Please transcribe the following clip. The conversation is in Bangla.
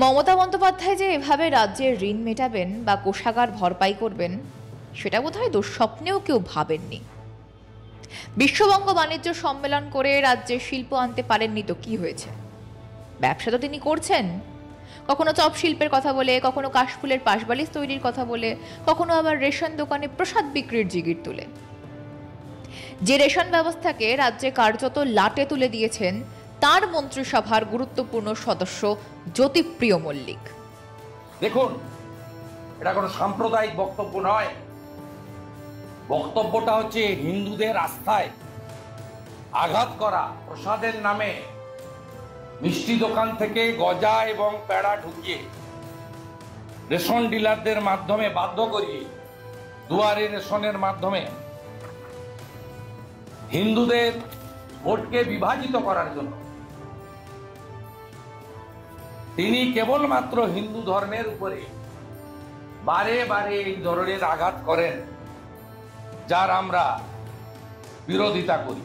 মমতা বন্দ্যোপাধ্যায় যে এভাবে রাজ্যের ঋণ মেটাবেন বা কোষাগার ভরপাই করবেন সেটা বোধহয় দুঃস্বপ্নেও কেউ ভাবেননি। বিশ্ববঙ্গ বাণিজ্য সম্মেলন করে রাজ্যে শিল্প আনতে পারেননি তো কি হয়েছে? ব্যবসা তো তিনি করছেন, কখনো চপ শিল্পের কথা বলে, কখনো কাশফুলের পাশবালিশ তৈরির কথা বলে, কখনো আবার রেশন দোকানে প্রসাদ বিক্রির জিগির তুলে। যে রেশন ব্যবস্থাকে রাজ্যে কার্যত লাটে তুলে দিয়েছেন তার মন্ত্রিসভার গুরুত্বপূর্ণ সদস্য জ্যোতিপ্রিয় মল্লিক। দেখুন, এটা কোনো সাম্প্রদায়িক বক্তব্য নয়। বক্তব্যটা হচ্ছে হিন্দুদের আস্থায় আঘাত করা। প্রসাদের নামে মিষ্টি দোকান থেকে গজা এবং প্যাড়া ঢুকিয়ে রেশন ডিলারদের মাধ্যমে বাধ্য করিয়ে দুয়ারে রেশনের মাধ্যমে হিন্দুদের ভোটকে বিভাজিত করার জন্য তিনি কেবলমাত্র হিন্দু ধর্মের উপরে বারে বারে এই ধরনের আঘাত করেন, যার আমরা বিরোধিতা করি।